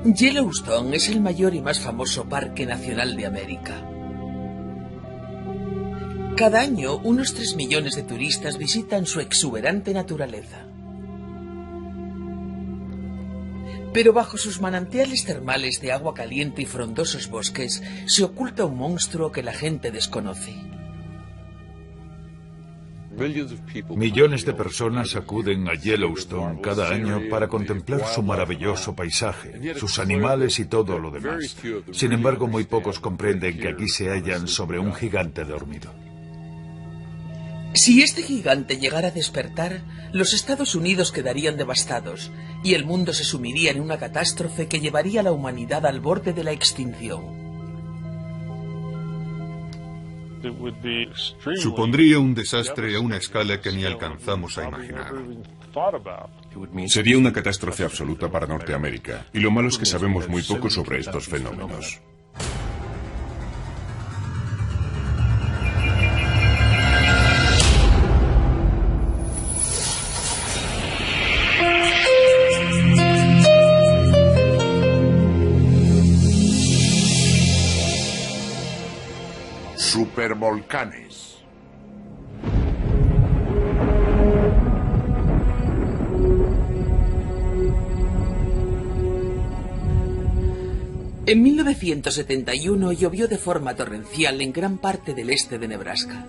Yellowstone es el mayor y más famoso parque nacional de América. Cada año, unos 3 millones de turistas visitan su exuberante naturaleza. Pero bajo sus manantiales termales de agua caliente y frondosos bosques, se oculta un monstruo que la gente desconoce. Millones de personas acuden a Yellowstone cada año para contemplar su maravilloso paisaje, sus animales y todo lo demás. Sin embargo, muy pocos comprenden que aquí se hallan sobre un gigante dormido. Si este gigante llegara a despertar, los Estados Unidos quedarían devastados y el mundo se sumiría en una catástrofe que llevaría a la humanidad al borde de la extinción. Supondría un desastre a una escala que ni alcanzamos a imaginar. Sería una catástrofe absoluta para Norteamérica, y lo malo es que sabemos muy poco sobre estos fenómenos. Supervolcanes. En 1971 llovió de forma torrencial en gran parte del este de Nebraska.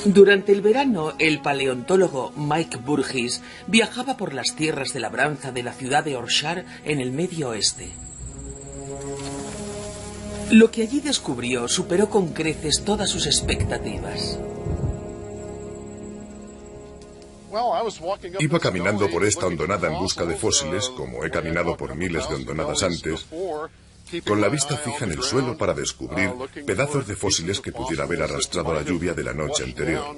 Durante el verano, el paleontólogo Mike Burgess viajaba por las tierras de labranza de la ciudad de Orchard en el Medio Oeste. Lo que allí descubrió superó con creces todas sus expectativas. Iba caminando por esta hondonada en busca de fósiles, como he caminado por miles de hondonadas antes, con la vista fija en el suelo para descubrir pedazos de fósiles que pudiera haber arrastrado la lluvia de la noche anterior.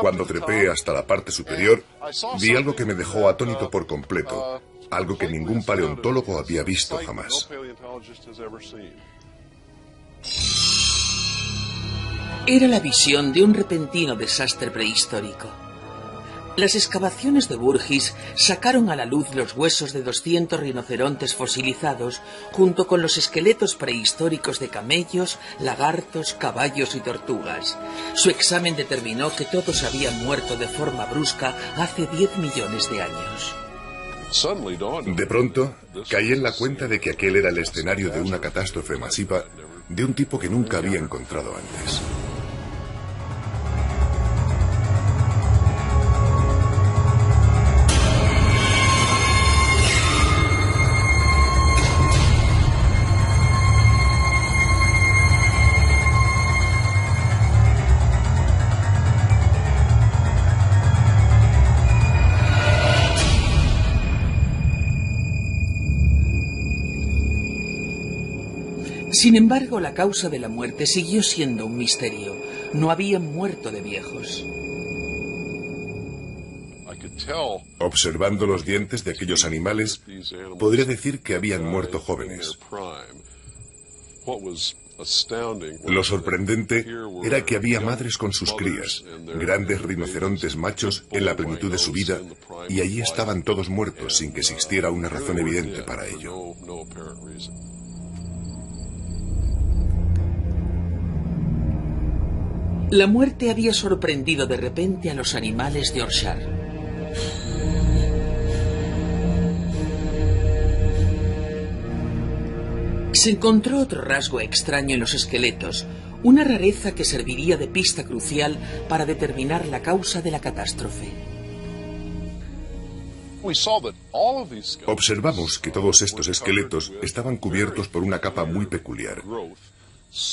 Cuando trepé hasta la parte superior, vi algo que me dejó atónito por completo, algo que ningún paleontólogo había visto jamás. Era la visión de un repentino desastre prehistórico. Las excavaciones de Burgess sacaron a la luz los huesos de 200 rinocerontes fosilizados, junto con los esqueletos prehistóricos de camellos, lagartos, caballos y tortugas. Su examen determinó que todos habían muerto de forma brusca hace 10 millones de años. De pronto, caí en la cuenta de que aquel era el escenario de una catástrofe masiva de un tipo que nunca había encontrado antes. Sin embargo, la causa de la muerte siguió siendo un misterio. No habían muerto de viejos. Observando los dientes de aquellos animales, podría decir que habían muerto jóvenes. Lo sorprendente era que había madres con sus crías, grandes rinocerontes machos en la plenitud de su vida, y allí estaban todos muertos sin que existiera una razón evidente para ello. La muerte había sorprendido de repente a los animales de Orchard. Se encontró otro rasgo extraño en los esqueletos, una rareza que serviría de pista crucial para determinar la causa de la catástrofe. Observamos que todos estos esqueletos estaban cubiertos por una capa muy peculiar.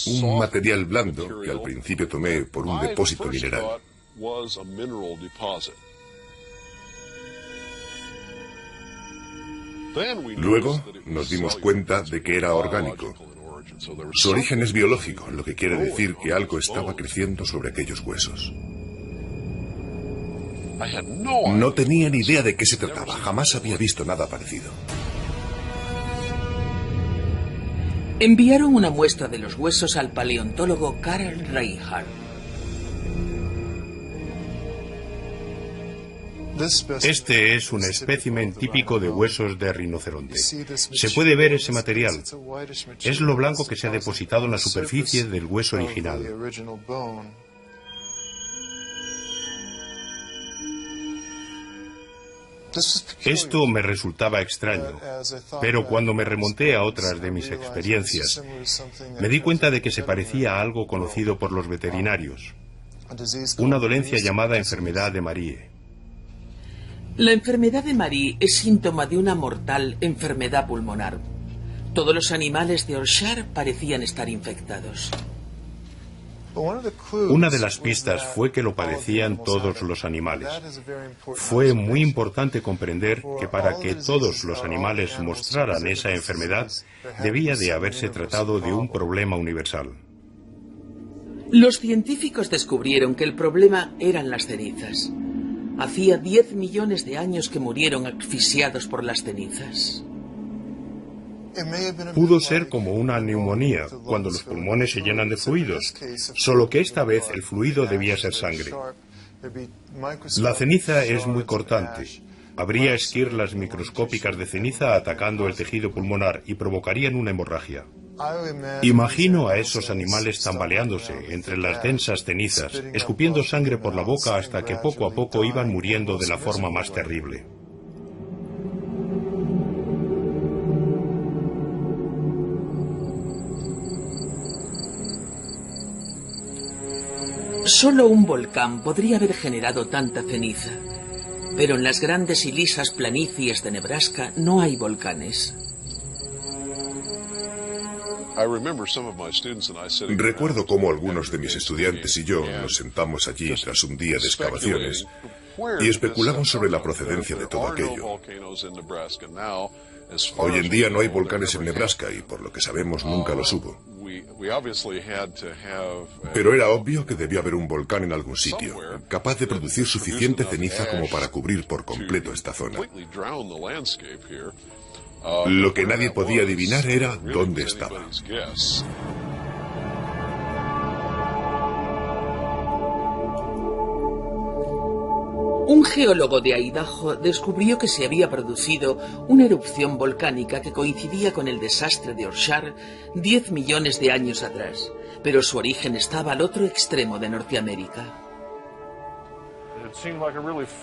Un material blando que al principio tomé por un depósito mineral. Luego nos dimos cuenta de que era orgánico. Su origen es biológico, lo que quiere decir que algo estaba creciendo sobre aquellos huesos. No tenía ni idea de qué se trataba, jamás había visto nada parecido. Enviaron una muestra de los huesos al paleontólogo Carl Reinhardt. Este es un espécimen típico de huesos de rinoceronte. Se puede ver ese material. Es lo blanco que se ha depositado en la superficie del hueso original. Esto me resultaba extraño, pero cuando me remonté a otras de mis experiencias, me di cuenta de que se parecía a algo conocido por los veterinarios, una dolencia llamada enfermedad de Marie. La enfermedad de Marie es síntoma de una mortal enfermedad pulmonar. Todos los animales de Yorkshire parecían estar infectados. Una de las pistas fue que lo padecían todos los animales. Fue muy importante comprender que para que todos los animales mostraran esa enfermedad, debía de haberse tratado de un problema universal. Los científicos descubrieron que el problema eran las cenizas. Hacía 10 millones de años que murieron asfixiados por las cenizas. Pudo ser como una neumonía, cuando los pulmones se llenan de fluidos, solo que esta vez el fluido debía ser sangre. La ceniza es muy cortante. Habría esquirlas microscópicas de ceniza atacando el tejido pulmonar y provocarían una hemorragia. Imagino a esos animales tambaleándose entre las densas cenizas, escupiendo sangre por la boca hasta que poco a poco iban muriendo de la forma más terrible. Solo un volcán podría haber generado tanta ceniza, pero en las grandes y lisas planicies de Nebraska no hay volcanes. Recuerdo cómo algunos de mis estudiantes y yo nos sentamos allí tras un día de excavaciones y especulamos sobre la procedencia de todo aquello. Hoy en día no hay volcanes en Nebraska y por lo que sabemos nunca los hubo. Pero era obvio que debió haber un volcán en algún sitio, capaz de producir suficiente ceniza como para cubrir por completo esta zona. Lo que nadie podía adivinar era dónde estaba. Un geólogo de Idaho descubrió que se había producido una erupción volcánica que coincidía con el desastre de Yorkshire 10 millones de años atrás, pero su origen estaba al otro extremo de Norteamérica.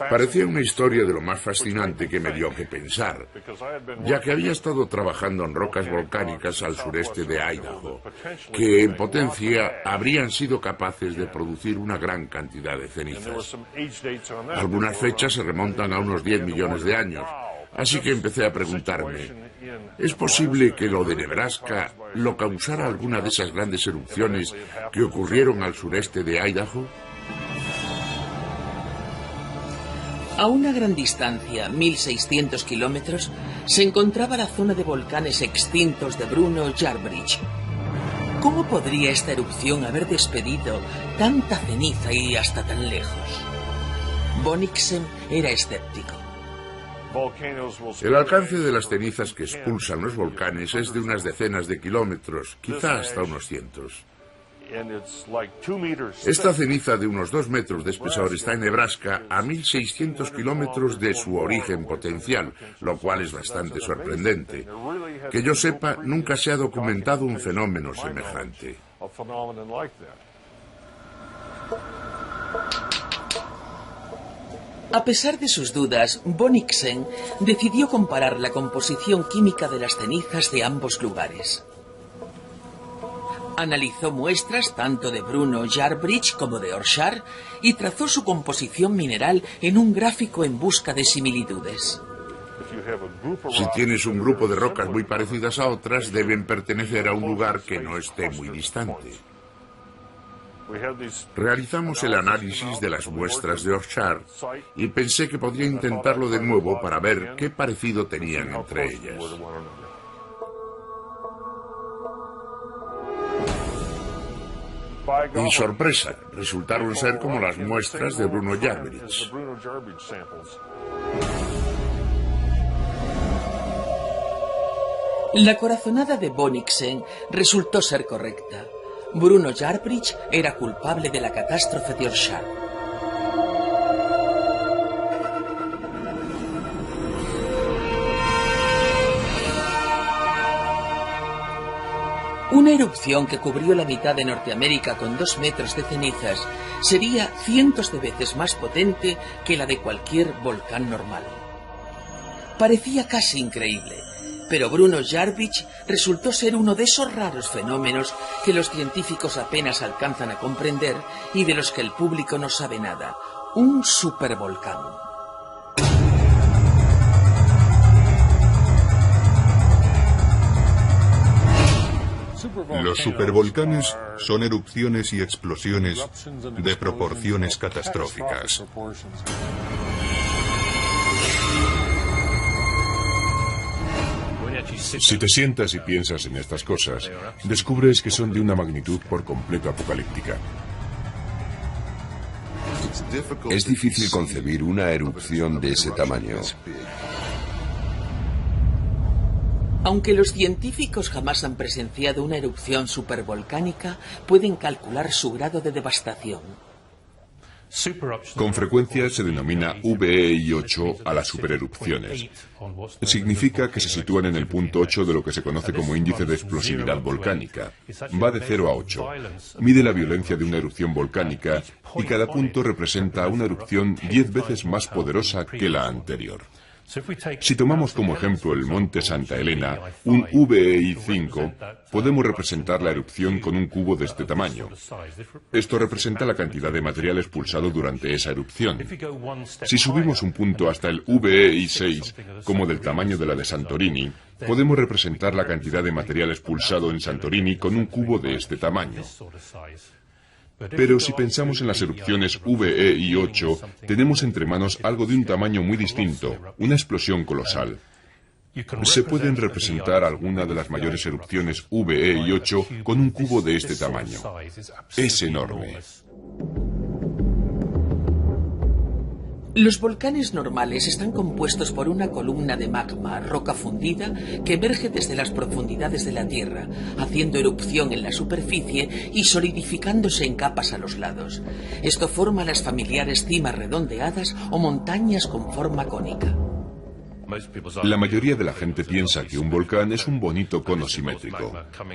Parecía una historia de lo más fascinante que me dio que pensar, ya que había estado trabajando en rocas volcánicas al sureste de Idaho, que en potencia habrían sido capaces de producir una gran cantidad de cenizas. Algunas fechas se remontan a unos 10 millones de años, así que empecé a preguntarme, ¿es posible que lo de Nebraska lo causara alguna de esas grandes erupciones que ocurrieron al sureste de Idaho? A una gran distancia, 1.600 kilómetros, se encontraba la zona de volcanes extintos de Bruno Yarbridge. ¿Cómo podría esta erupción haber despedido tanta ceniza y hasta tan lejos? Bonnicksen era escéptico. El alcance de las cenizas que expulsan los volcanes es de unas decenas de kilómetros, quizá hasta unos cientos. Esta ceniza de unos 2 metros de espesor está en Nebraska a 1.600 kilómetros de su origen potencial, lo cual es bastante sorprendente. Que yo sepa, nunca se ha documentado un fenómeno semejante. A pesar de sus dudas, Bonnicksen decidió comparar la composición química de las cenizas de ambos lugares. Analizó muestras tanto de Bruno Yarbridge como de Yorkshire y trazó su composición mineral en un gráfico en busca de similitudes. Si tienes un grupo de rocas muy parecidas a otras, deben pertenecer a un lugar que no esté muy distante. Realizamos el análisis de las muestras de Yorkshire y pensé que podría intentarlo de nuevo para ver qué parecido tenían entre ellas. Y sorpresa, resultaron ser como las muestras de Bruno Yarbridge. La corazonada de Bonniksen resultó ser correcta. Bruno Yarbridge era culpable de la catástrofe de Orshar. Una erupción que cubrió la mitad de Norteamérica con 2 metros de cenizas sería cientos de veces más potente que la de cualquier volcán normal. Parecía casi increíble, pero Bruno Yarbridge resultó ser uno de esos raros fenómenos que los científicos apenas alcanzan a comprender y de los que el público no sabe nada. Un supervolcán. Los supervolcanes son erupciones y explosiones de proporciones catastróficas. Si te sientas y piensas en estas cosas, descubres que son de una magnitud por completo apocalíptica. Es difícil concebir una erupción de ese tamaño. Aunque los científicos jamás han presenciado una erupción supervolcánica, pueden calcular su grado de devastación. Con frecuencia se denomina VEI8 a las supererupciones. Significa que se sitúan en el punto 8 de lo que se conoce como índice de explosividad volcánica. Va de 0 a 8. Mide la violencia de una erupción volcánica y cada punto representa una erupción 10 veces más poderosa que la anterior. Si tomamos como ejemplo el monte Santa Elena, un VEI5, podemos representar la erupción con un cubo de este tamaño. Esto representa la cantidad de material expulsado durante esa erupción. Si subimos un punto hasta el VEI6, como del tamaño de la de Santorini, podemos representar la cantidad de material expulsado en Santorini con un cubo de este tamaño. Pero si pensamos en las erupciones VEI8, tenemos entre manos algo de un tamaño muy distinto, una explosión colosal. Se pueden representar algunas de las mayores erupciones VEI8 con un cubo de este tamaño. Es enorme. Los volcanes normales están compuestos por una columna de magma, roca fundida, que emerge desde las profundidades de la Tierra, haciendo erupción en la superficie y solidificándose en capas a los lados. Esto forma las familiares cimas redondeadas o montañas con forma cónica. La mayoría de la gente piensa que un volcán es un bonito cono simétrico.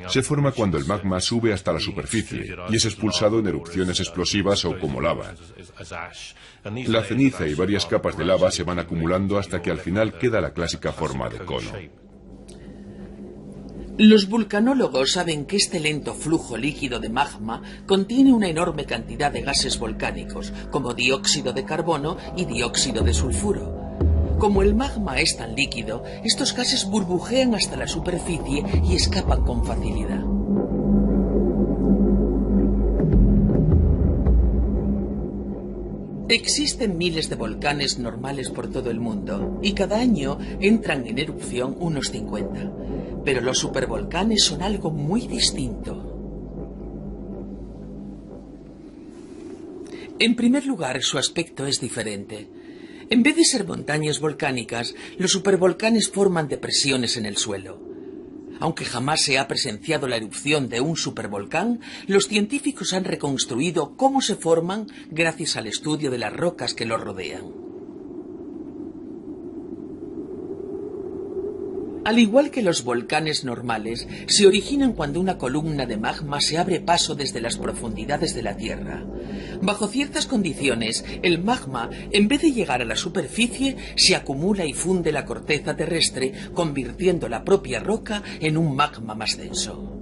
Se forma cuando el magma sube hasta la superficie y es expulsado en erupciones explosivas o como lava. La ceniza y varias capas de lava se van acumulando hasta que al final queda la clásica forma de cono. Los vulcanólogos saben que este lento flujo líquido de magma contiene una enorme cantidad de gases volcánicos, como dióxido de carbono y dióxido de sulfuro. Como el magma es tan líquido, estos gases burbujean hasta la superficie y escapan con facilidad. Existen miles de volcanes normales por todo el mundo y cada año entran en erupción unos 50. Pero los supervolcanes son algo muy distinto. En primer lugar, su aspecto es diferente. En vez de ser montañas volcánicas, los supervolcanes forman depresiones en el suelo. Aunque jamás se ha presenciado la erupción de un supervolcán, los científicos han reconstruido cómo se forman gracias al estudio de las rocas que los rodean. Al igual que los volcanes normales, se originan cuando una columna de magma se abre paso desde las profundidades de la Tierra. Bajo ciertas condiciones, el magma, en vez de llegar a la superficie, se acumula y funde la corteza terrestre, convirtiendo la propia roca en un magma más denso.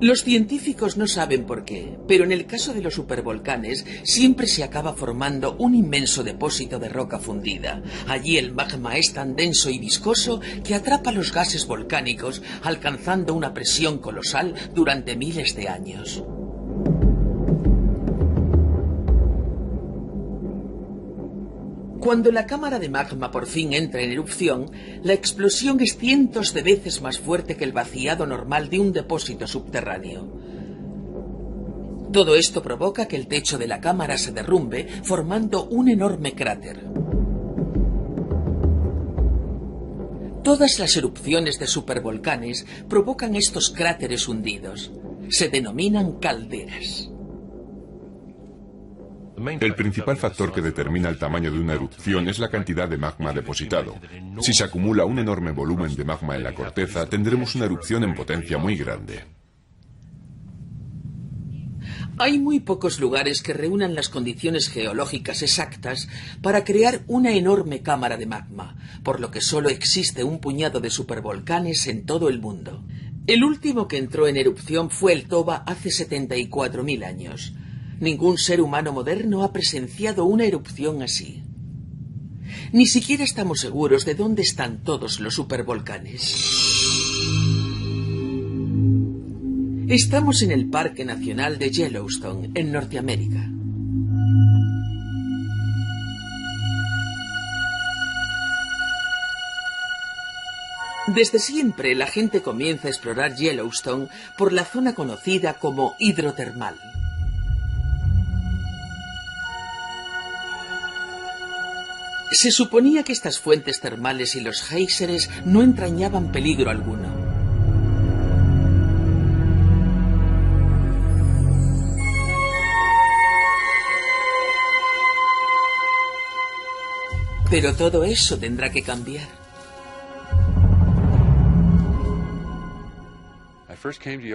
Los científicos no saben por qué, pero en el caso de los supervolcanes siempre se acaba formando un inmenso depósito de roca fundida. Allí el magma es tan denso y viscoso que atrapa los gases volcánicos, alcanzando una presión colosal durante miles de años. Cuando la cámara de magma por fin entra en erupción, la explosión es cientos de veces más fuerte que el vaciado normal de un depósito subterráneo. Todo esto provoca que el techo de la cámara se derrumbe, formando un enorme cráter. Todas las erupciones de supervolcanes provocan estos cráteres hundidos. Se denominan calderas. El principal factor que determina el tamaño de una erupción es la cantidad de magma depositado. Si se acumula un enorme volumen de magma en la corteza, tendremos una erupción en potencia muy grande. Hay muy pocos lugares que reúnan las condiciones geológicas exactas para crear una enorme cámara de magma, por lo que solo existe un puñado de supervolcanes en todo el mundo. El último que entró en erupción fue el Toba hace 74.000 años. Ningún ser humano moderno ha presenciado una erupción así. Ni siquiera estamos seguros de dónde están todos los supervolcanes. Estamos en el Parque Nacional de Yellowstone, en Norteamérica. Desde siempre la gente comienza a explorar Yellowstone por la zona conocida como hidrotermal. Se suponía que estas fuentes termales y los géiseres no entrañaban peligro alguno. Pero todo eso tendrá que cambiar.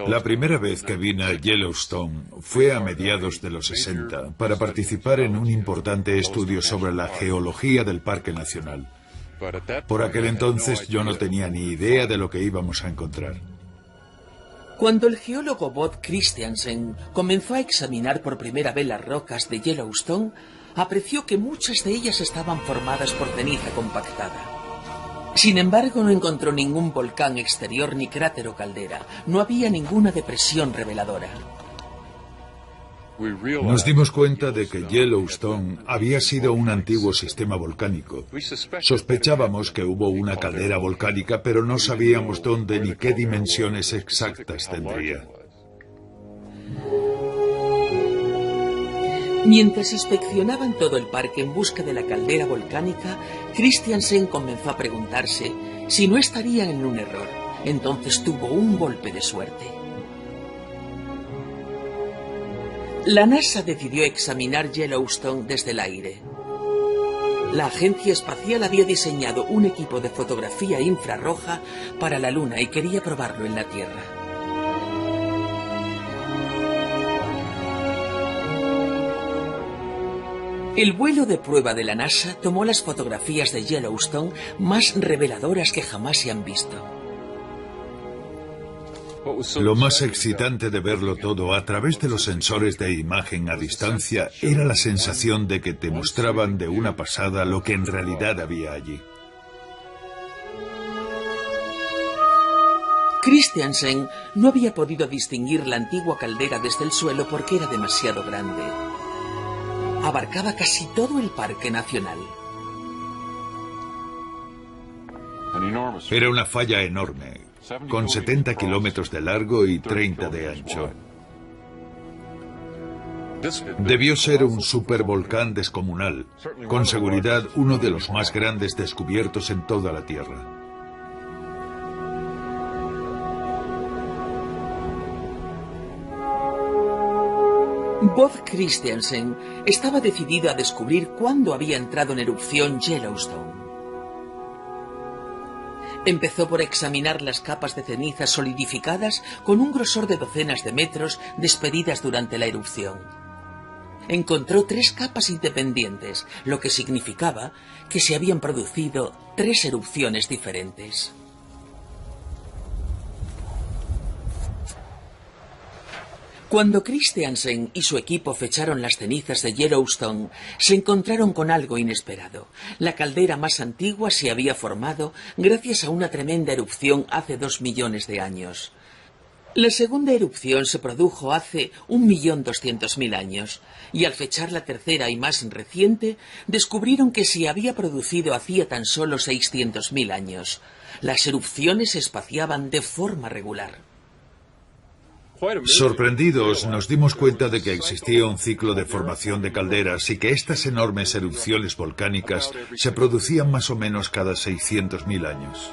La primera vez que vine a Yellowstone fue a mediados de los 60 para participar en un importante estudio sobre la geología del Parque Nacional. Por aquel entonces yo no tenía ni idea de lo que íbamos a encontrar. Cuando el geólogo Bob Christiansen comenzó a examinar por primera vez las rocas de Yellowstone, apreció que muchas de ellas estaban formadas por ceniza compactada. Sin embargo, no encontró ningún volcán exterior ni cráter o caldera. No había ninguna depresión reveladora. Nos dimos cuenta de que Yellowstone había sido un antiguo sistema volcánico. Sospechábamos que hubo una caldera volcánica, pero no sabíamos dónde ni qué dimensiones exactas tendría. Mientras inspeccionaban todo el parque en busca de la caldera volcánica, Christiansen comenzó a preguntarse si no estarían en un error. Entonces tuvo un golpe de suerte. La NASA decidió examinar Yellowstone desde el aire. La agencia espacial había diseñado un equipo de fotografía infrarroja para la Luna y quería probarlo en la Tierra. El vuelo de prueba de la NASA tomó las fotografías de Yellowstone más reveladoras que jamás se han visto. Lo más excitante de verlo todo a través de los sensores de imagen a distancia era la sensación de que te mostraban de una pasada lo que en realidad había allí. Christiansen no había podido distinguir la antigua caldera desde el suelo porque era demasiado grande. Abarcaba casi todo el Parque Nacional. Era una falla enorme, con 70 kilómetros de largo y 30 de ancho. Debió ser un supervolcán descomunal, con seguridad uno de los más grandes descubiertos en toda la Tierra. Bob Christiansen estaba decidido a descubrir cuándo había entrado en erupción Yellowstone. Empezó por examinar las capas de cenizas solidificadas con un grosor de docenas de metros despedidas durante la erupción. Encontró 3 capas independientes, lo que significaba que se habían producido 3 erupciones diferentes. Cuando Christiansen y su equipo fecharon las cenizas de Yellowstone, se encontraron con algo inesperado. La caldera más antigua se había formado gracias a una tremenda erupción hace 2 millones de años. La segunda erupción se produjo hace 1.200.000 años, y al fechar la tercera y más reciente, descubrieron que se había producido hacía tan solo 600.000 años. Las erupciones se espaciaban de forma regular. Sorprendidos, nos dimos cuenta de que existía un ciclo de formación de calderas y que estas enormes erupciones volcánicas se producían más o menos cada 600.000 años.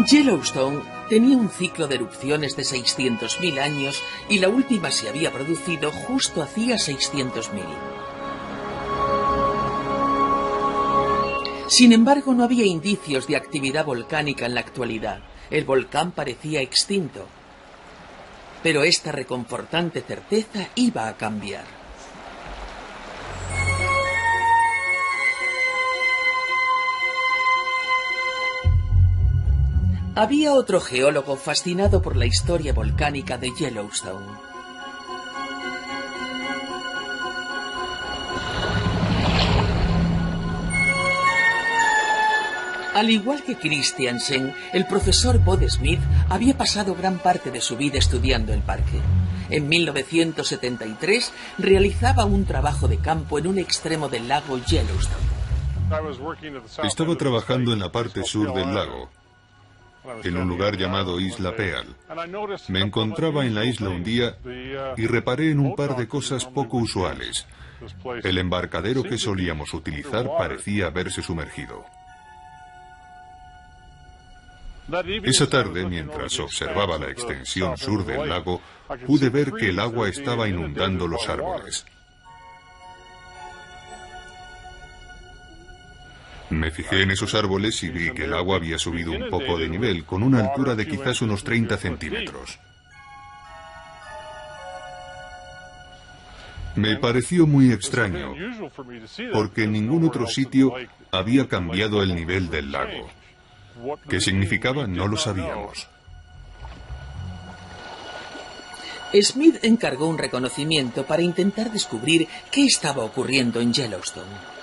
Yellowstone tenía un ciclo de erupciones de 600.000 años y la última se había producido justo hacía 600.000. Sin embargo, no había indicios de actividad volcánica en la actualidad. El volcán parecía extinto. Pero esta reconfortante certeza iba a cambiar. Había otro geólogo fascinado por la historia volcánica de Yellowstone. Al igual que Christiansen, el profesor Bode Smith había pasado gran parte de su vida estudiando el parque. En 1973 realizaba un trabajo de campo en un extremo del lago Yellowstone. Estaba trabajando en la parte sur del lago, en un lugar llamado Isla Peal. Me encontraba en la isla un día y reparé en un par de cosas poco usuales. El embarcadero que solíamos utilizar parecía haberse sumergido. Esa tarde, mientras observaba la extensión sur del lago, pude ver que el agua estaba inundando los árboles. Me fijé en esos árboles y vi que el agua había subido un poco de nivel, con una altura de quizás unos 30 centímetros. Me pareció muy extraño, porque en ningún otro sitio había cambiado el nivel del lago. ¿Qué significaba? No lo sabíamos. Smith encargó un reconocimiento para intentar descubrir qué estaba ocurriendo en Yellowstone.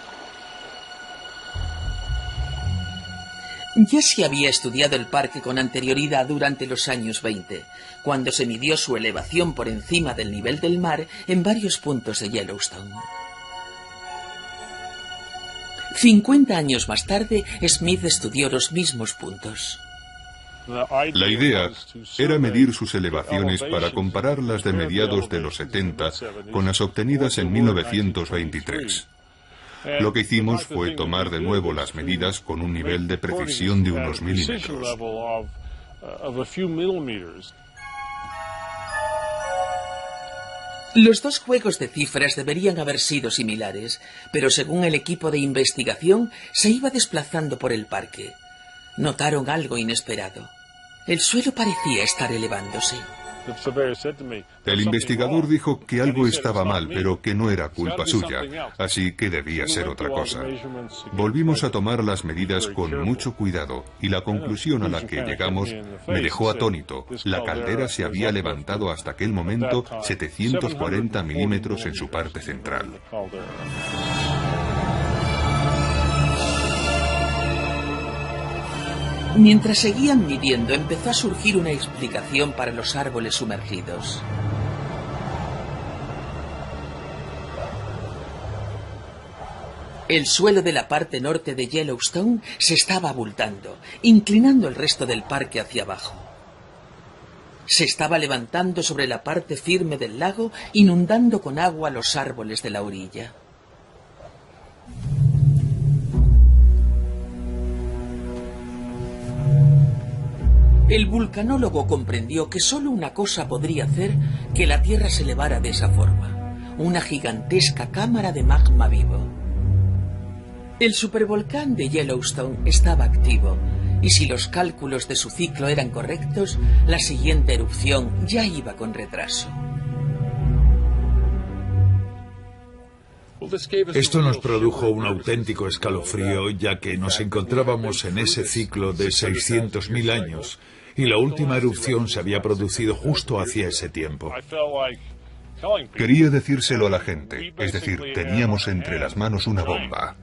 Ya se había estudiado el parque con anterioridad durante los años 20, cuando se midió su elevación por encima del nivel del mar en varios puntos de Yellowstone. 50 años más tarde, Smith estudió los mismos puntos. La idea era medir sus elevaciones para comparar las de mediados de los 70 con las obtenidas en 1923. Lo que hicimos fue tomar de nuevo las medidas con un nivel de precisión de unos milímetros. Los dos juegos de cifras deberían haber sido similares, pero según el equipo de investigación, se iba desplazando por el parque. Notaron algo inesperado. El suelo parecía estar elevándose. El investigador dijo que algo estaba mal, pero que no era culpa suya, así que debía ser otra cosa. Volvimos a tomar las medidas con mucho cuidado y la conclusión a la que llegamos me dejó atónito. La caldera se había levantado hasta aquel momento 740 milímetros en su parte central. Mientras seguían midiendo, empezó a surgir una explicación para los árboles sumergidos. El suelo de la parte norte de Yellowstone se estaba abultando, inclinando el resto del parque hacia abajo. Se estaba levantando sobre la parte firme del lago, inundando con agua los árboles de la orilla. El vulcanólogo comprendió que solo una cosa podría hacer que la Tierra se elevara de esa forma: una gigantesca cámara de magma vivo. El supervolcán de Yellowstone estaba activo, y si los cálculos de su ciclo eran correctos, la siguiente erupción ya iba con retraso. Esto nos produjo un auténtico escalofrío, ya que nos encontrábamos en ese ciclo de 600.000 años, y la última erupción se había producido justo hacia ese tiempo. Quería decírselo a la gente, es decir, teníamos entre las manos una bomba.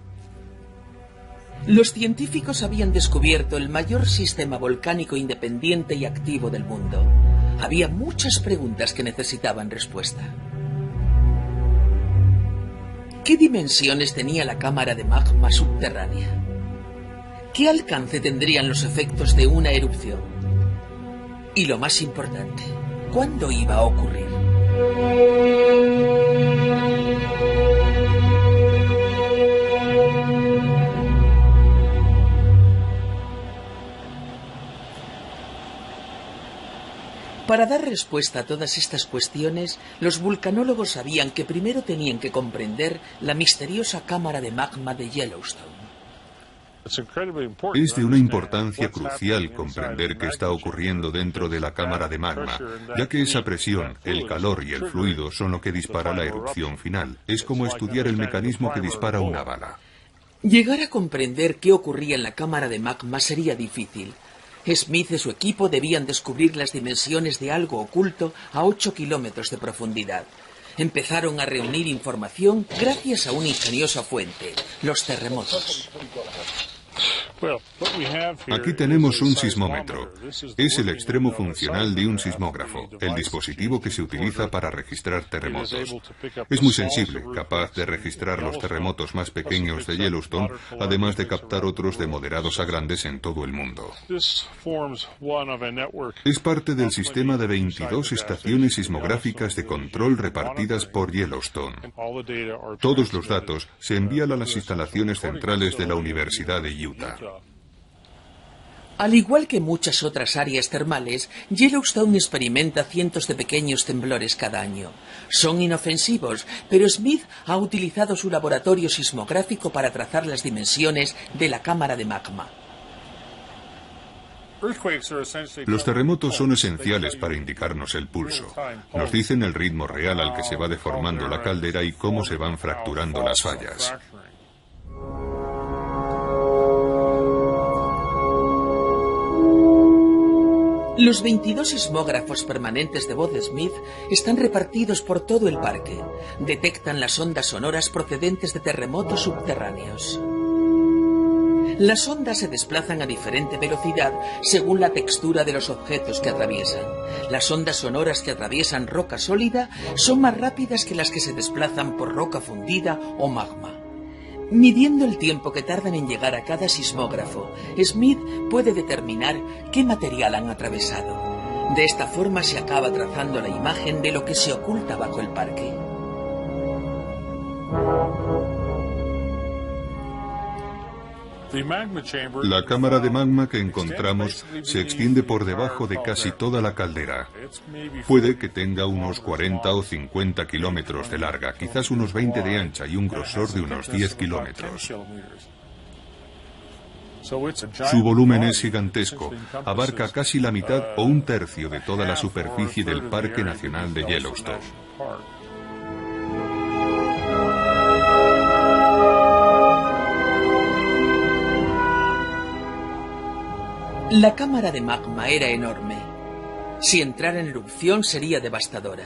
Los científicos habían descubierto el mayor sistema volcánico independiente y activo del mundo. Había muchas preguntas que necesitaban respuesta. ¿Qué dimensiones tenía la cámara de magma subterránea? ¿Qué alcance tendrían los efectos de una erupción? Y lo más importante, ¿cuándo iba a ocurrir? Para dar respuesta a todas estas cuestiones, los vulcanólogos sabían que primero tenían que comprender la misteriosa cámara de magma de Yellowstone. Es de una importancia crucial comprender qué está ocurriendo dentro de la cámara de magma, ya que esa presión, el calor y el fluido son lo que dispara la erupción final. Es como estudiar el mecanismo que dispara una bala. Llegar a comprender qué ocurría en la cámara de magma sería difícil. Smith y su equipo debían descubrir las dimensiones de algo oculto a 8 kilómetros de profundidad. Empezaron a reunir información gracias a una ingeniosa fuente, los terremotos. Aquí tenemos un sismómetro. Es el extremo funcional de un sismógrafo, el dispositivo que se utiliza para registrar terremotos. Es muy sensible, capaz de registrar los terremotos más pequeños de Yellowstone, además de captar otros de moderados a grandes en todo el mundo. Es parte del sistema de 22 estaciones sismográficas de control repartidas por Yellowstone. Todos los datos se envían a las instalaciones centrales de la Universidad de Utah. Al igual que muchas otras áreas termales, Yellowstone experimenta cientos de pequeños temblores cada año. Son inofensivos, pero Smith ha utilizado su laboratorio sismográfico para trazar las dimensiones de la cámara de magma. Los terremotos son esenciales para indicarnos el pulso. Nos dicen el ritmo real al que se va deformando la caldera y cómo se van fracturando las fallas. Los 22 sismógrafos permanentes de Bob Smith están repartidos por todo el parque. Detectan las ondas sonoras procedentes de terremotos subterráneos. Las ondas se desplazan a diferente velocidad según la textura de los objetos que atraviesan. Las ondas sonoras que atraviesan roca sólida son más rápidas que las que se desplazan por roca fundida o magma. Midiendo el tiempo que tardan en llegar a cada sismógrafo, Smith puede determinar qué material han atravesado. De esta forma se acaba trazando la imagen de lo que se oculta bajo el parque. La cámara de magma que encontramos se extiende por debajo de casi toda la caldera. Puede que tenga unos 40 o 50 kilómetros de larga, quizás unos 20 de ancha y un grosor de unos 10 kilómetros. Su volumen es gigantesco, abarca casi la mitad o un tercio de toda la superficie del Parque Nacional de Yellowstone. La cámara de magma era enorme. Si entrara en erupción sería devastadora.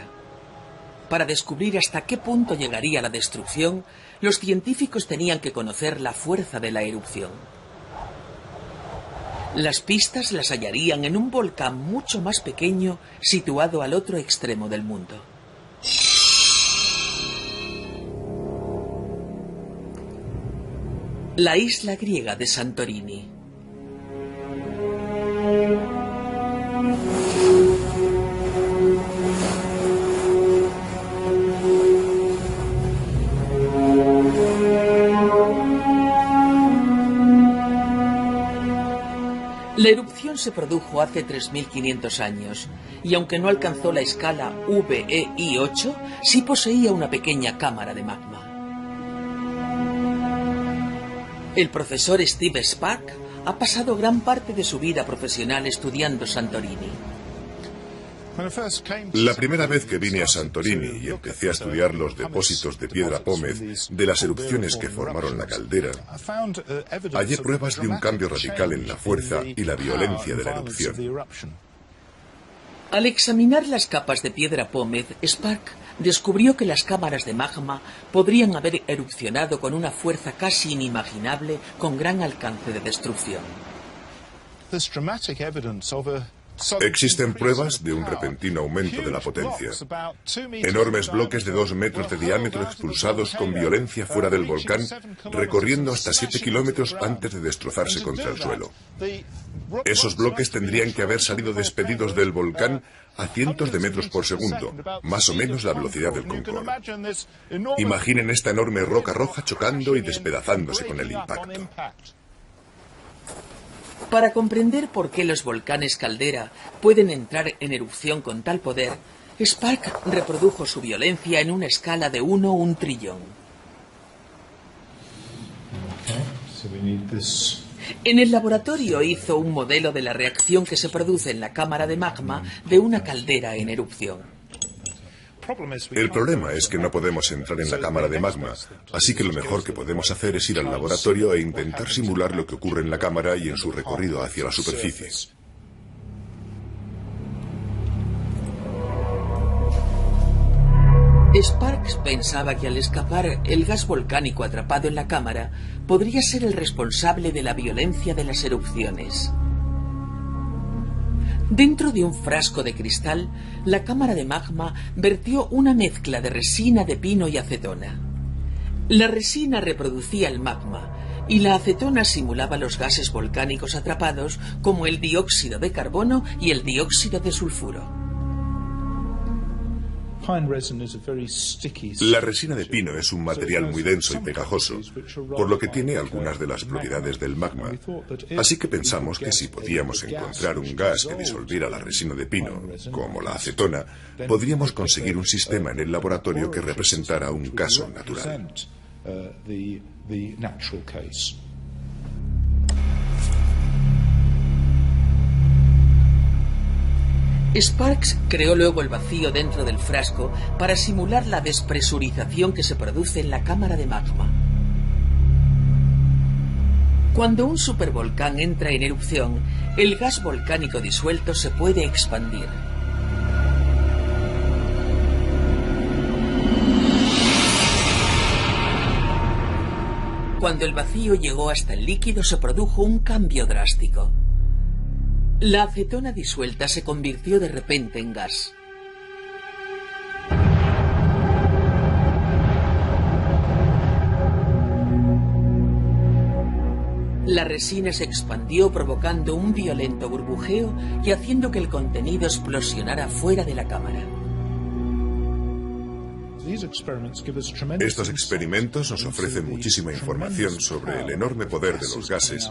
Para descubrir hasta qué punto llegaría la destrucción, los científicos tenían que conocer la fuerza de la erupción. Las pistas las hallarían en un volcán mucho más pequeño situado al otro extremo del mundo. La isla griega de Santorini. La erupción se produjo hace 3.500 años, y aunque no alcanzó la escala VEI8, sí poseía una pequeña cámara de magma. El profesor Steve Spark ha pasado gran parte de su vida profesional estudiando Santorini. La primera vez que vine a Santorini y empecé a estudiar los depósitos de piedra pómez de las erupciones que formaron la caldera, hallé pruebas de un cambio radical en la fuerza y la violencia de la erupción. Al examinar las capas de piedra pómez, Spark descubrió que las cámaras de magma podrían haber erupcionado con una fuerza casi inimaginable, con gran alcance de destrucción. Existen pruebas de un repentino aumento de la potencia. Enormes bloques de 2 metros de diámetro expulsados con violencia fuera del volcán, recorriendo hasta 7 kilómetros antes de destrozarse contra el suelo. Esos bloques tendrían que haber salido despedidos del volcán a cientos de metros por segundo, más o menos la velocidad del Concorde. Imaginen esta enorme roca roja chocando y despedazándose con el impacto. Para comprender por qué los volcanes caldera pueden entrar en erupción con tal poder, Sparks reprodujo su violencia en una escala de 1 a 1 trillón. En el laboratorio hizo un modelo de la reacción que se produce en la cámara de magma de una caldera en erupción. El problema es que no podemos entrar en la cámara de magma, así que lo mejor que podemos hacer es ir al laboratorio e intentar simular lo que ocurre en la cámara y en su recorrido hacia la superficie. Sparks pensaba que al escapar, el gas volcánico atrapado en la cámara podría ser el responsable de la violencia de las erupciones. Dentro de un frasco de cristal, la cámara de magma vertió una mezcla de resina de pino y acetona. La resina reproducía el magma y la acetona simulaba los gases volcánicos atrapados como el dióxido de carbono y el dióxido de sulfuro. La resina de pino es un material muy denso y pegajoso, por lo que tiene algunas de las propiedades del magma. Así que pensamos que si podíamos encontrar un gas que disolviera la resina de pino, como la acetona, podríamos conseguir un sistema en el laboratorio que representara un caso natural. Sparks creó luego el vacío dentro del frasco para simular la despresurización que se produce en la cámara de magma. Cuando un supervolcán entra en erupción, el gas volcánico disuelto se puede expandir. Cuando el vacío llegó hasta el líquido, se produjo un cambio drástico. La acetona disuelta se convirtió de repente en gas. La resina se expandió provocando un violento burbujeo y haciendo que el contenido explosionara fuera de la cámara. Estos experimentos nos ofrecen muchísima información sobre el enorme poder de los gases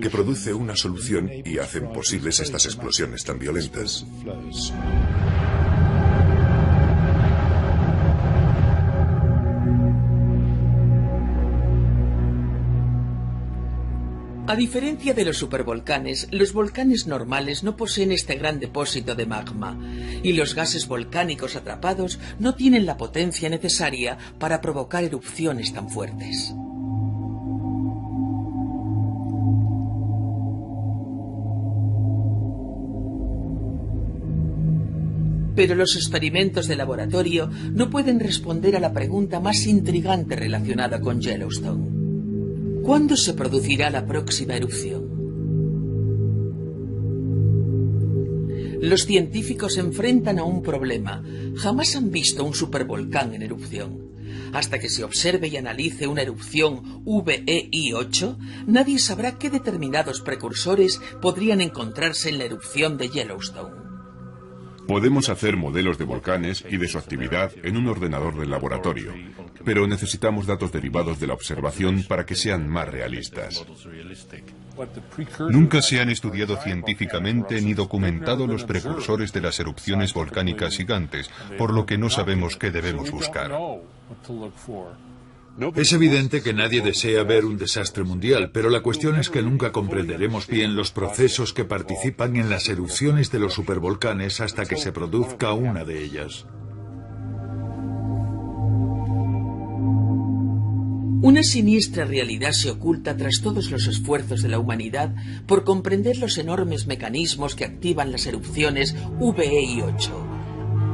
que produce una solución y hacen posibles estas explosiones tan violentas. A diferencia de los supervolcanes, los volcanes normales no poseen este gran depósito de magma, y los gases volcánicos atrapados no tienen la potencia necesaria para provocar erupciones tan fuertes. Pero los experimentos de laboratorio no pueden responder a la pregunta más intrigante relacionada con Yellowstone. ¿Cuándo se producirá la próxima erupción? Los científicos se enfrentan a un problema. Jamás han visto un supervolcán en erupción. Hasta que se observe y analice una erupción VEI-8, nadie sabrá qué determinados precursores podrían encontrarse en la erupción de Yellowstone. Podemos hacer modelos de volcanes y de su actividad en un ordenador del laboratorio, pero necesitamos datos derivados de la observación para que sean más realistas. Nunca se han estudiado científicamente ni documentado los precursores de las erupciones volcánicas gigantes, por lo que no sabemos qué debemos buscar. Es evidente que nadie desea ver un desastre mundial, pero la cuestión es que nunca comprenderemos bien los procesos que participan en las erupciones de los supervolcanes hasta que se produzca una de ellas. Una siniestra realidad se oculta tras todos los esfuerzos de la humanidad por comprender los enormes mecanismos que activan las erupciones VEI-8.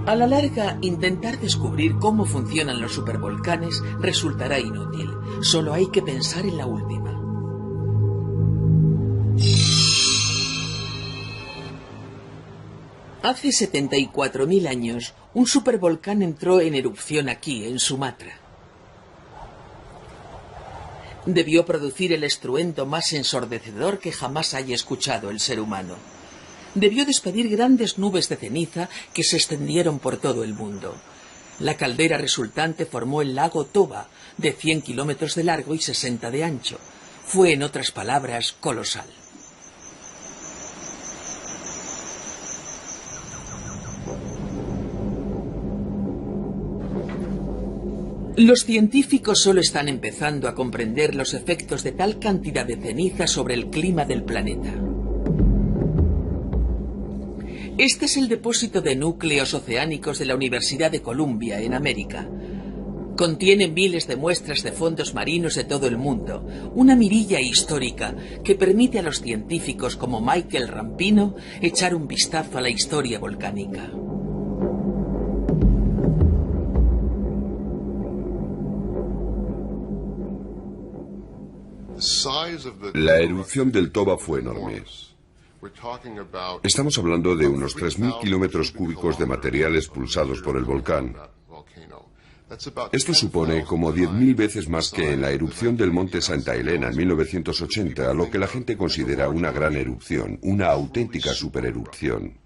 A la larga, intentar descubrir cómo funcionan los supervolcanes resultará inútil. Solo hay que pensar en la última. Hace 74.000 años, un supervolcán entró en erupción aquí, en Sumatra. Debió producir el estruendo más ensordecedor que jamás haya escuchado el ser humano. Debió despedir grandes nubes de ceniza que se extendieron por todo el mundo. La caldera resultante formó el lago Toba, de 100 kilómetros de largo y 60 de ancho. Fue, en otras palabras, colosal. Los científicos solo están empezando a comprender los efectos de tal cantidad de ceniza sobre el clima del planeta. Este es el depósito de núcleos oceánicos de la Universidad de Columbia, en América. Contiene miles de muestras de fondos marinos de todo el mundo, una mirilla histórica que permite a los científicos como Michael Rampino echar un vistazo a la historia volcánica. La erupción del Toba fue enorme. Estamos hablando de unos 3.000 kilómetros cúbicos de material expulsados por el volcán. Esto supone como 10.000 veces más que en la erupción del monte Santa Elena en 1980, lo que la gente considera una gran erupción, una auténtica supererupción.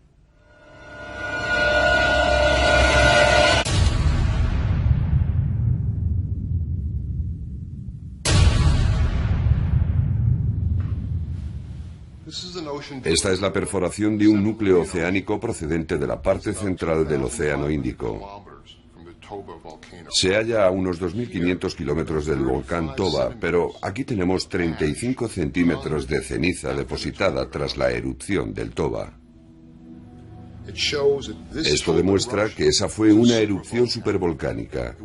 Esta es la perforación de un núcleo oceánico procedente de la parte central del Océano Índico. Se halla a unos 2.500 kilómetros del volcán Toba, pero aquí tenemos 35 centímetros de ceniza depositada tras la erupción del Toba. Esto demuestra que esa fue una erupción supervolcánica,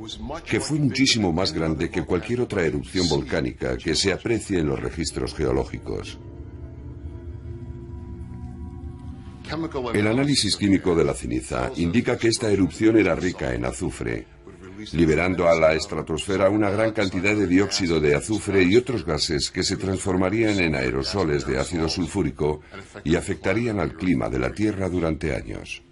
que fue muchísimo más grande que cualquier otra erupción volcánica que se aprecie en los registros geológicos. El análisis químico de la ceniza indica que esta erupción era rica en azufre, liberando a la estratosfera una gran cantidad de dióxido de azufre y otros gases que se transformarían en aerosoles de ácido sulfúrico y afectarían al clima de la Tierra durante años.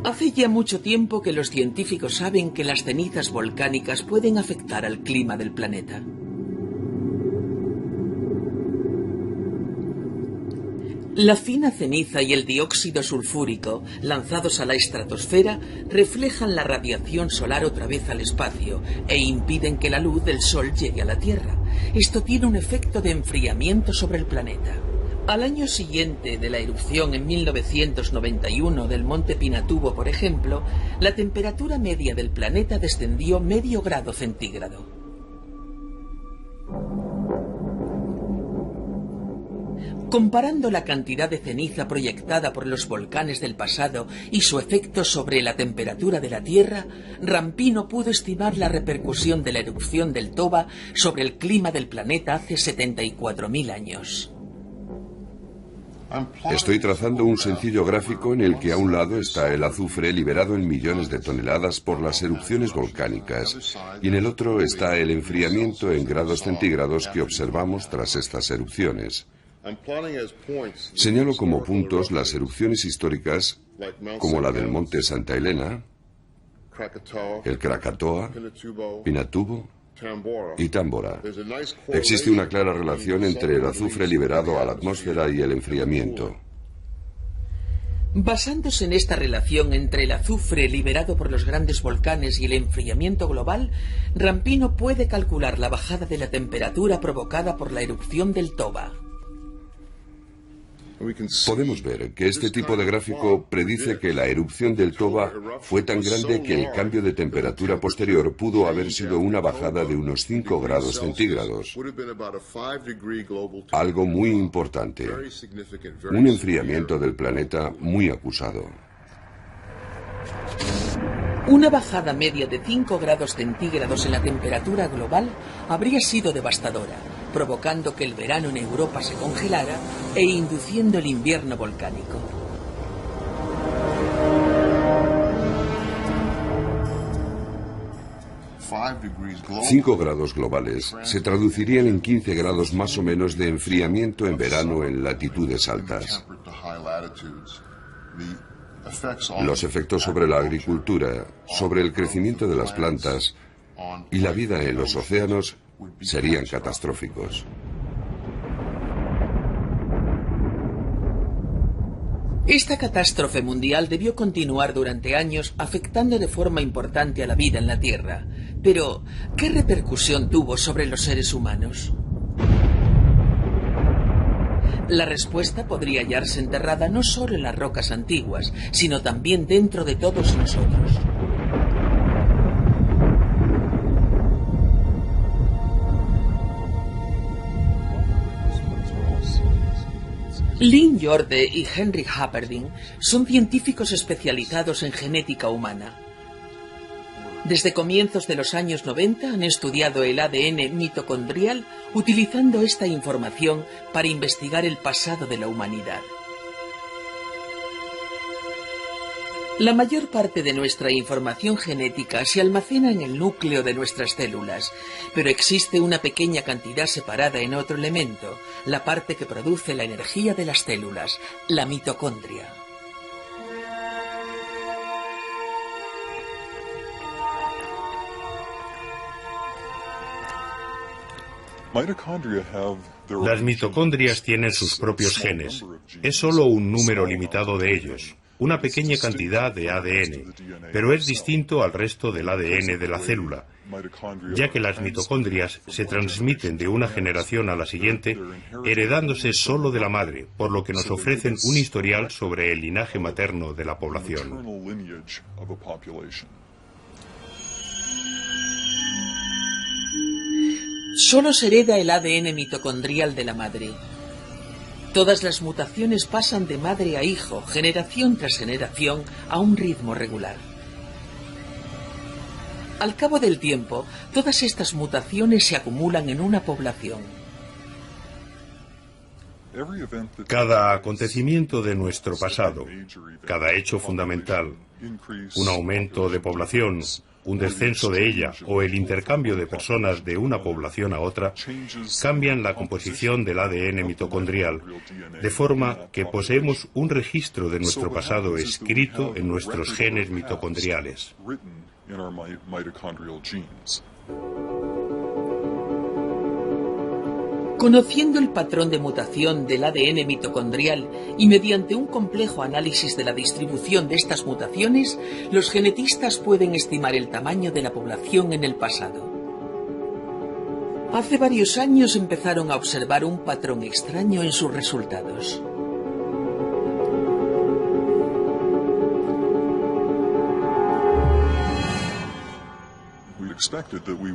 Hace ya mucho tiempo que los científicos saben que las cenizas volcánicas pueden afectar al clima del planeta. La fina ceniza y el dióxido sulfúrico, lanzados a la estratosfera, reflejan la radiación solar otra vez al espacio e impiden que la luz del Sol llegue a la Tierra. Esto tiene un efecto de enfriamiento sobre el planeta. Al año siguiente de la erupción en 1991 del monte Pinatubo, por ejemplo, la temperatura media del planeta descendió medio grado centígrado. Comparando la cantidad de ceniza proyectada por los volcanes del pasado y su efecto sobre la temperatura de la Tierra, Rampino pudo estimar la repercusión de la erupción del Toba sobre el clima del planeta hace 74.000 años. Estoy trazando un sencillo gráfico en el que a un lado está el azufre liberado en millones de toneladas por las erupciones volcánicas y en el otro está el enfriamiento en grados centígrados que observamos tras estas erupciones. Señalo como puntos las erupciones históricas como la del monte Santa Elena, el Krakatoa, Pinatubo y Tambora. Existe una clara relación entre el azufre liberado a la atmósfera y el enfriamiento. Basándose en esta relación entre el azufre liberado por los grandes volcanes y el enfriamiento global, Rampino puede calcular la bajada de la temperatura provocada por la erupción del Toba. Podemos ver que este tipo de gráfico predice que la erupción del Toba fue tan grande que el cambio de temperatura posterior pudo haber sido una bajada de unos 5 grados centígrados. Algo muy importante. Un enfriamiento del planeta muy acusado. Una bajada media de 5 grados centígrados en la temperatura global habría sido devastadora, provocando que el verano en Europa se congelara e induciendo el invierno volcánico. Cinco grados globales se traducirían en 15 grados más o menos de enfriamiento en verano en latitudes altas. Los efectos sobre la agricultura, sobre el crecimiento de las plantas y la vida en los océanos serían catastróficos. Esta catástrofe mundial debió continuar durante años, afectando de forma importante a la vida en la Tierra. Pero, ¿qué repercusión tuvo sobre los seres humanos? La respuesta podría hallarse enterrada no solo en las rocas antiguas, sino también dentro de todos nosotros. Lynn Jorde y Henry Happerdin son científicos especializados en genética humana. Desde comienzos de los años 90 han estudiado el ADN mitocondrial utilizando esta información para investigar el pasado de la humanidad. La mayor parte de nuestra información genética se almacena en el núcleo de nuestras células, pero existe una pequeña cantidad separada en otro elemento, la parte que produce la energía de las células, la mitocondria. Las mitocondrias tienen sus propios genes. Es solo un número limitado de ellos, una pequeña cantidad de ADN, pero es distinto al resto del ADN de la célula, ya que las mitocondrias se transmiten de una generación a la siguiente, heredándose solo de la madre, por lo que nos ofrecen un historial sobre el linaje materno de la población. Solo se hereda el ADN mitocondrial de la madre. Todas las mutaciones pasan de madre a hijo, generación tras generación, a un ritmo regular. Al cabo del tiempo, todas estas mutaciones se acumulan en una población. Cada acontecimiento de nuestro pasado, cada hecho fundamental, un aumento de población, un descenso de ella o el intercambio de personas de una población a otra, cambian la composición del ADN mitocondrial, de forma que poseemos un registro de nuestro pasado escrito en nuestros genes mitocondriales. Conociendo el patrón de mutación del ADN mitocondrial y mediante un complejo análisis de la distribución de estas mutaciones, los genetistas pueden estimar el tamaño de la población en el pasado. Hace varios años empezaron a observar un patrón extraño en sus resultados.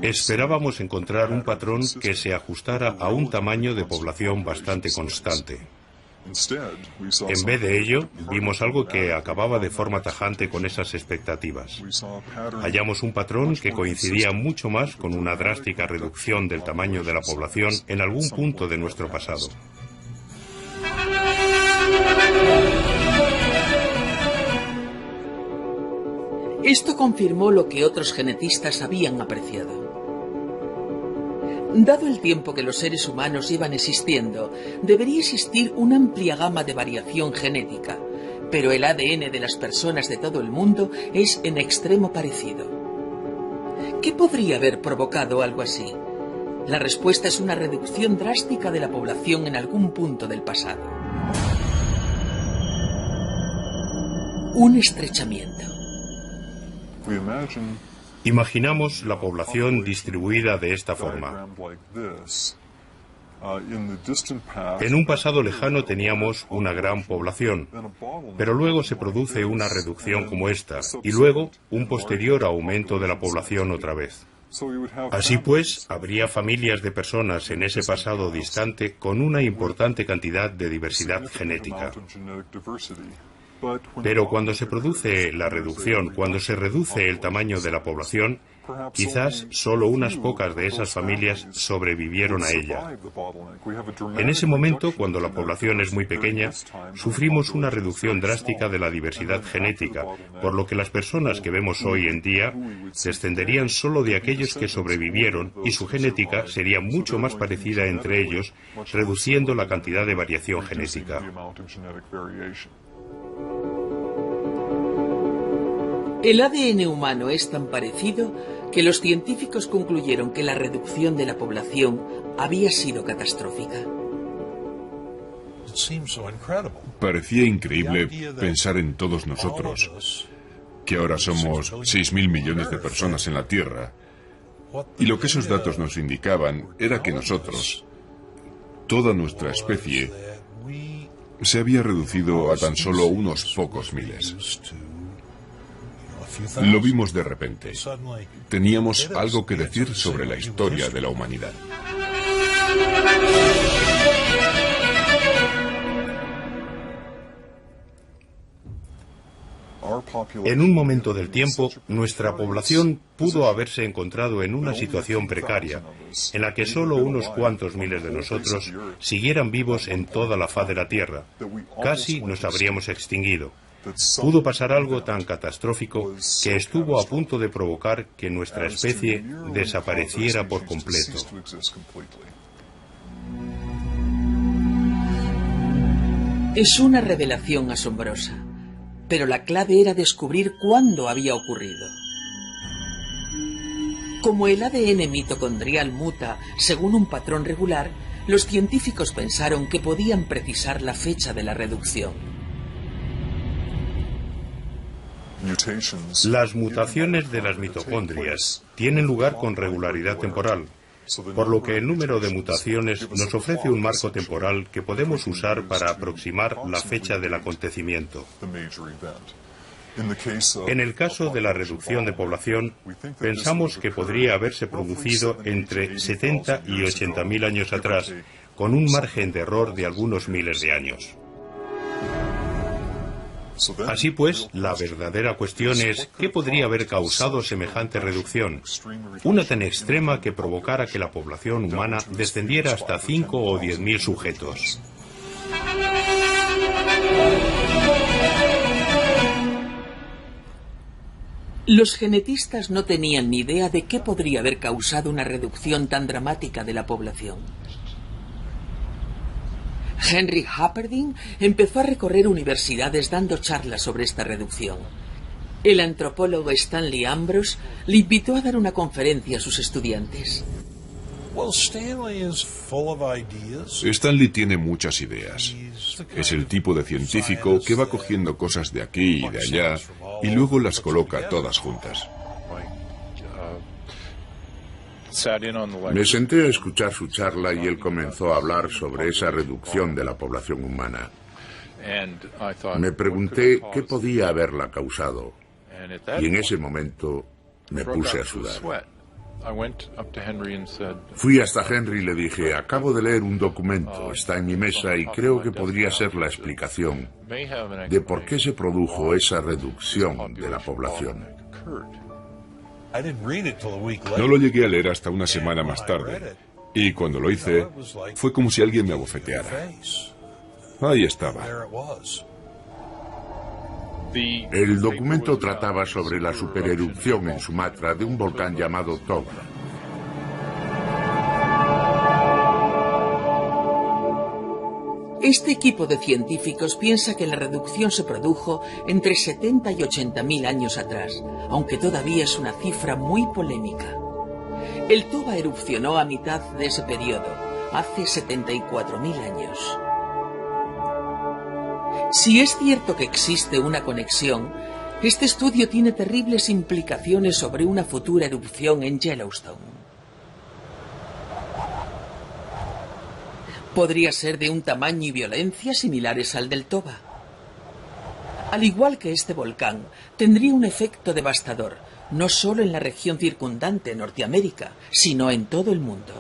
Esperábamos encontrar un patrón que se ajustara a un tamaño de población bastante constante. En vez de ello, vimos algo que acababa de forma tajante con esas expectativas. Hallamos un patrón que coincidía mucho más con una drástica reducción del tamaño de la población en algún punto de nuestro pasado. Esto confirmó lo que otros genetistas habían apreciado. Dado el tiempo que los seres humanos llevan existiendo, debería existir una amplia gama de variación genética, pero el ADN de las personas de todo el mundo es en extremo parecido. ¿Qué podría haber provocado algo así? La respuesta es una reducción drástica de la población en algún punto del pasado. Un estrechamiento. Imaginamos la población distribuida de esta forma. En un pasado lejano teníamos una gran población, pero luego se produce una reducción como esta, y luego un posterior aumento de la población otra vez. Así pues, habría familias de personas en ese pasado distante con una importante cantidad de diversidad genética. Pero cuando se produce la reducción, cuando se reduce el tamaño de la población, quizás solo unas pocas de esas familias sobrevivieron a ella. En ese momento, cuando la población es muy pequeña, sufrimos una reducción drástica de la diversidad genética, por lo que las personas que vemos hoy en día descenderían solo de aquellos que sobrevivieron y su genética sería mucho más parecida entre ellos, reduciendo la cantidad de variación genética. El ADN humano es tan parecido que los científicos concluyeron que la reducción de la población había sido catastrófica. Parecía increíble pensar en todos nosotros, que ahora somos 6.000 millones de personas en la Tierra. Y lo que esos datos nos indicaban era que nosotros, toda nuestra especie, se había reducido a tan solo unos pocos miles. Lo vimos de repente. Teníamos algo que decir sobre la historia de la humanidad. En un momento del tiempo, nuestra población pudo haberse encontrado en una situación precaria, en la que solo unos cuantos miles de nosotros siguieran vivos en toda la faz de la Tierra. Casi nos habríamos extinguido. Pudo pasar algo tan catastrófico que estuvo a punto de provocar que nuestra especie desapareciera por completo. Es una revelación asombrosa, pero la clave era descubrir cuándo había ocurrido. Como el ADN mitocondrial muta según un patrón regular, los científicos pensaron que podían precisar la fecha de la reducción. Las mutaciones de las mitocondrias tienen lugar con regularidad temporal, por lo que el número de mutaciones nos ofrece un marco temporal que podemos usar para aproximar la fecha del acontecimiento. En el caso de la reducción de población, pensamos que podría haberse producido entre 70 y 80.000 años atrás, con un margen de error de algunos miles de años. Así pues, la verdadera cuestión es ¿qué podría haber causado semejante reducción? Una tan extrema que provocara que la población humana descendiera hasta 5 o 10.000 sujetos. Los genetistas no tenían ni idea de qué podría haber causado una reducción tan dramática de la población. Henry Happerdin empezó a recorrer universidades dando charlas sobre esta reducción. El antropólogo Stanley Ambrose le invitó a dar una conferencia a sus estudiantes. Stanley tiene muchas ideas. Es el tipo de científico que va cogiendo cosas de aquí y de allá y luego las coloca todas juntas. Me senté a escuchar su charla y él comenzó a hablar sobre esa reducción de la población humana. Me pregunté qué podía haberla causado y en ese momento me puse a sudar. Fui hasta Henry y le dije, acabo de leer un documento, está en mi mesa y creo que podría ser la explicación de por qué se produjo esa reducción de la población. No lo llegué a leer hasta una semana más tarde, y cuando lo hice, fue como si alguien me abofeteara. Ahí estaba. El documento trataba sobre la supererupción en Sumatra de un volcán llamado Toba. Este equipo de científicos piensa que la reducción se produjo entre 70 y 80.000 años atrás, aunque todavía es una cifra muy polémica. El Toba erupcionó a mitad de ese periodo, hace 74.000 años. Si es cierto que existe una conexión, este estudio tiene terribles implicaciones sobre una futura erupción en Yellowstone. Podría ser de un tamaño y violencia similares al del Toba. Al igual que este volcán, tendría un efecto devastador, no solo en la región circundante Norteamérica, sino en todo el mundo.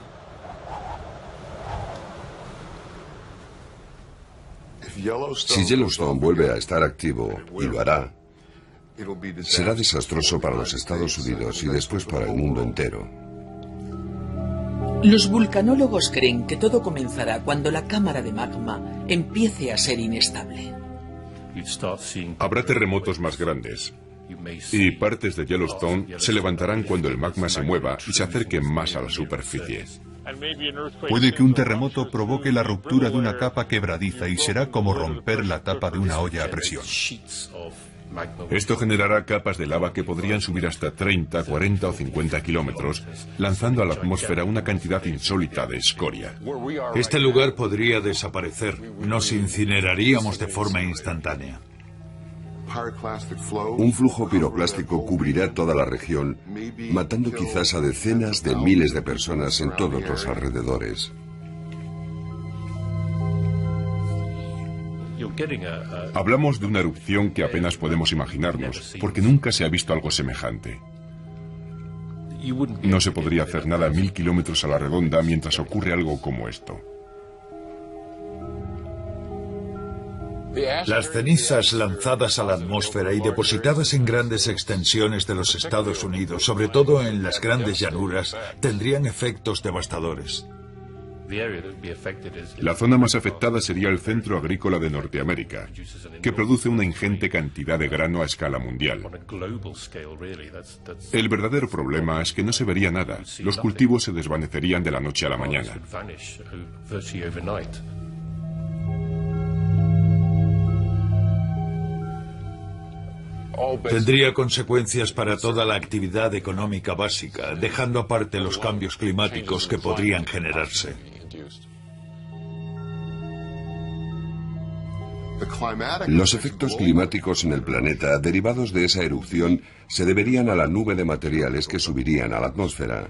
Si Yellowstone vuelve a estar activo, y lo hará, será desastroso para los Estados Unidos y después para el mundo entero. Los vulcanólogos creen que todo comenzará cuando la cámara de magma empiece a ser inestable. Habrá terremotos más grandes, y partes de Yellowstone se levantarán cuando el magma se mueva y se acerque más a la superficie. Puede que un terremoto provoque la ruptura de una capa quebradiza y será como romper la tapa de una olla a presión. Esto generará capas de lava que podrían subir hasta 30, 40 o 50 kilómetros, lanzando a la atmósfera una cantidad insólita de escoria. Este lugar podría desaparecer. Nos incineraríamos de forma instantánea. Un flujo piroclástico cubrirá toda la región, matando quizás a decenas de miles de personas en todos los alrededores. Hablamos de una erupción que apenas podemos imaginarnos, porque nunca se ha visto algo semejante. No se podría hacer nada a 1000 kilómetros a la redonda mientras ocurre algo como esto. Las cenizas lanzadas a la atmósfera y depositadas en grandes extensiones de los Estados Unidos, sobre todo en las grandes llanuras, tendrían efectos devastadores. La zona más afectada sería el centro agrícola de Norteamérica, que produce una ingente cantidad de grano a escala mundial. El verdadero problema es que no se vería nada. Los cultivos se desvanecerían de la noche a la mañana. Tendría consecuencias para toda la actividad económica básica, dejando aparte los cambios climáticos que podrían generarse. Los efectos climáticos en el planeta derivados de esa erupción se deberían a la nube de materiales que subirían a la atmósfera.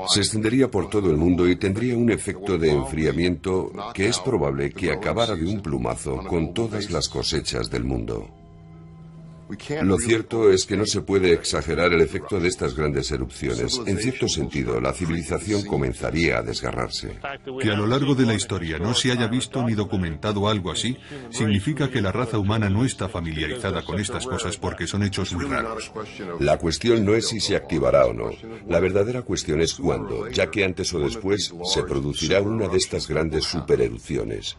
Se extendería por todo el mundo y tendría un efecto de enfriamiento que es probable que acabara de un plumazo con todas las cosechas del mundo. Lo cierto es que no se puede exagerar el efecto de estas grandes erupciones. En cierto sentido, la civilización comenzaría a desgarrarse. Que a lo largo de la historia no se haya visto ni documentado algo así, significa que la raza humana no está familiarizada con estas cosas porque son hechos muy raros. La cuestión no es si se activará o no. La verdadera cuestión es cuándo, ya que antes o después se producirá una de estas grandes supererupciones.